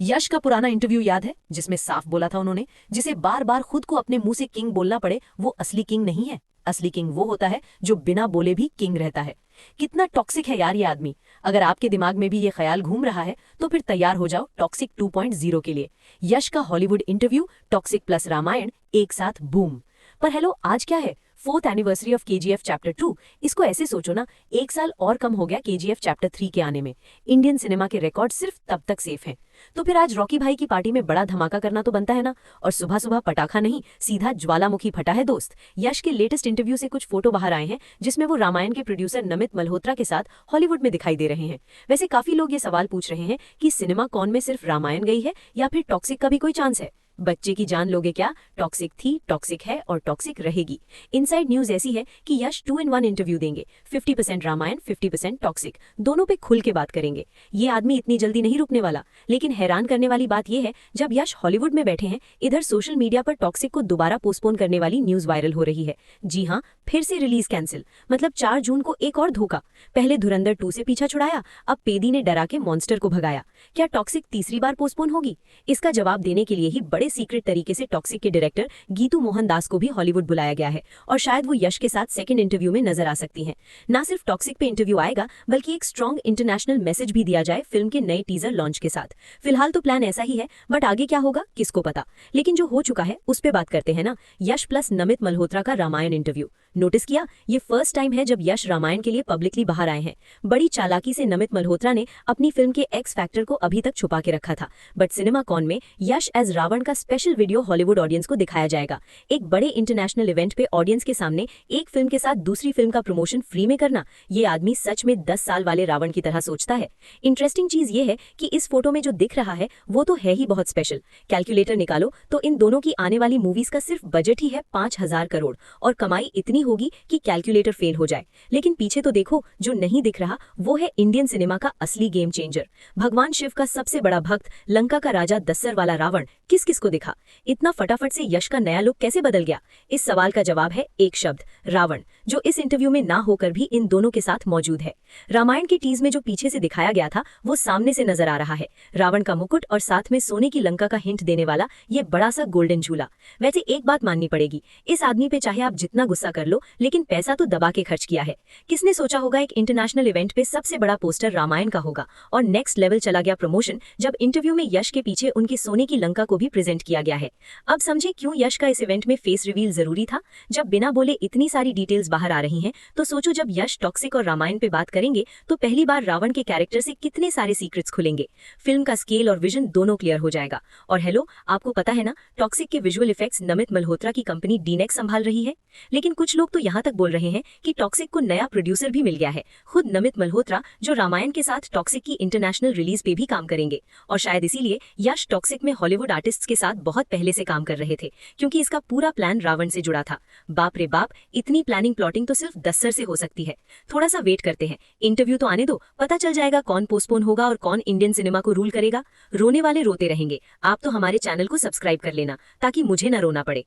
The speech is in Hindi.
यश का पुराना इंटरव्यू याद है जिसमें साफ बोला था उन्होंने, जिसे बार बार खुद को अपने मुंह से किंग बोलना पड़े वो असली किंग नहीं है। असली किंग वो होता है जो बिना बोले भी किंग रहता है। कितना टॉक्सिक है यार ये आदमी। अगर आपके दिमाग में भी ये ख्याल घूम रहा है तो फिर तैयार हो जाओ टॉक्सिक 2.0 के लिए। यश का Hollywood interview, toxic plus Ramayan, एक साथ बूम। पर हेलो, आज क्या है? 4th anniversary of KGF chapter 2। इसको ऐसे सोचो ना, एक साल और कम हो गया KGF चैप्टर 3 के आने में। इंडियन सिनेमा के रिकॉर्ड सिर्फ तब तक सेफ हैं। तो फिर आज रॉकी भाई की पार्टी में बड़ा धमाका करना तो बनता है ना। और सुबह सुबह पटाखा नहीं, सीधा ज्वालामुखी फटा है दोस्त। यश के लेटेस्ट इंटरव्यू से कुछ फोटो बाहर आए हैं जिसमें वो रामायण के प्रोड्यूसर नमित मल्होत्रा के साथ हॉलीवुड में दिखाई दे रहे हैं। वैसे काफी लोग ये सवाल पूछ रहे हैं कि सिनेमा कॉन में सिर्फ रामायण गई है या फिर टॉक्सिक का भी कोई चांस है। बच्चे की जान लोगे क्या? टॉक्सिक थी, टॉक्सिक है और टॉक्सिक रहेगी। इनसाइड न्यूज ऐसी है कि यश 2 in 1 इंटरव्यू देंगे। 50% रामायण, 50% टॉक्सिक, दोनों पे खुल के बात करेंगे। ये आदमी इतनी जल्दी नहीं रुकने वाला। लेकिन हैरान करने वाली बात यह है, जब यश हॉलीवुड में बैठे हैं, इधर सोशल मीडिया पर टॉक्सिक को दोबारा पोस्टपोन करने वाली न्यूज वायरल हो रही है। जी हाँ, फिर से रिलीज कैंसिल। मतलब 4 जून को एक और धोखा। पहले धुरंधर 2 से पीछा छुड़ाया, अब पेदी ने डरा के मॉन्स्टर को भगाया। क्या टॉक्सिक तीसरी बार पोस्टपोन होगी? इसका जवाब देने के लिए ही बड़े सीक्रेट तरीके से टॉक्सिक के डायरेक्टर गीतू मोहन दास को भी हॉलीवुड बुलाया गया है और शायद वो यश के साथ सेकंड इंटरव्यू में नजर आ सकती हैं। ना सिर्फ टॉक्सिक पे इंटरव्यू आएगा, बल्कि एक स्ट्रॉन्ग इंटरनेशनल मैसेज भी दिया जाए फिल्म के नए टीजर लॉन्च के साथ। फिलहाल तो प्लान ऐसा ही है, बट आगे क्या होगा किसको पता। लेकिन जो हो चुका है उस पे बात करते हैं ना। यश प्लस नमित मल्होत्रा का रामायण इंटरव्यू नोटिस किया? ये फर्स्ट टाइम है जब यश रामायण के लिए पब्लिकली बाहर आए हैं। बड़ी चालाकी से नमित मल्होत्रा ने अपनी फिल्म के एक्स फैक्टर को अभी तक छुपा के रखा था, बट सिनेमा कॉन में यश एज रावण का स्पेशल वीडियो हॉलीवुड ऑडियंस को दिखाया जाएगा। एक बड़े इंटरनेशनल इवेंट पे ऑडियंस के सामने एक फिल्म के साथ दूसरी फिल्म का प्रमोशन फ्री में करना, ये आदमी सच में 10 साल वाले रावण की तरह सोचता है। इंटरेस्टिंग चीज ये है कि इस फोटो में जो दिख रहा है वो तो है ही बहुत स्पेशल। कैलकुलेटर निकालो तो इन दोनों की आने वाली मूवीज का सिर्फ बजट ही है 5000 करोड़ और कमाई इतनी होगी कि कैलकुलेटर फेल हो जाए। लेकिन पीछे तो देखो, जो नहीं दिख रहा वो है इंडियन सिनेमा का असली गेम चेंजर। भगवान शिव का सबसे बड़ा भक्त, लंका का राजा दस्सर वाला रावण किस किस को दिखा? इतना फटाफट से यश का नया लुक कैसे बदल गया? इस सवाल का जवाब है एक शब्द, रावण, जो इस इंटरव्यू में ना होकर भी इन दोनों के साथ मौजूद है। रामायण की टीज में जो पीछे से दिखाया गया था वो सामने से नजर आ रहा है। रावण का मुकुट और साथ में सोने की लंका का हिंट देने वाला ये बड़ा सा गोल्डन झूला। वैसे एक बात माननी पड़ेगी, इस आदमी पे चाहे आप जितना गुस्सा कर लो, लेकिन पैसा तो दबा के खर्च किया है। किसने सोचा होगा एक इंटरनेशनल इवेंट पे सबसे बड़ा पोस्टर रामायण का होगा? और नेक्स्ट लेवल चला गया प्रमोशन जब इंटरव्यू में यश के पीछे उनकी सोने की लंका को भी प्रेजेंट किया गया है। अब समझे क्यों यश का इस इवेंट में फेस रिवील जरूरी था। जब बिना बोले इतनी सारी डिटेल्स बाहर आ रही हैं, तो सोचो जब यश टॉक्सिक और रामायण पे बात करेंगे तो पहली बार रावण के कैरेक्टर से कितने सारे सीक्रेट्स खुलेंगे। फिल्म का स्केल और विजन दोनों क्लियर हो जाएगा। और हेलो, आपको पता है ना, टॉक्सिक के विजुअल इफेक्ट्स नमित मल्होत्रा की कंपनी डीनेक्स संभाल रही है। लेकिन कुछ लोग तो यहाँ तक बोल रहे हैं कि टॉक्सिक को नया प्रोड्यूसर भी मिल गया है, खुद नमित मल्होत्रा, जो रामायण के साथ टॉक्सिक की इंटरनेशनल रिलीज पे भी काम करेंगे। और शायद इसीलिए यश टॉक्सिक में हॉलीवुड आर्टिस्ट्स के साथ बहुत पहले से काम कर रहे थे, क्योंकि इसका पूरा प्लान रावण से जुड़ा था। बाप रे बाप, इतनी प्लानिंग प्लॉटिंग तो सिर्फ दस्सर से हो सकती है। थोड़ा सा वेट करते हैं, इंटरव्यू तो आने दो, पता चल जाएगा कौन पोस्टपोन होगा और कौन इंडियन सिनेमा को रूल करेगा। रोने वाले रोते रहेंगे। आप तो हमारे चैनल को सब्सक्राइब कर लेना ताकि मुझे न रोना पड़े।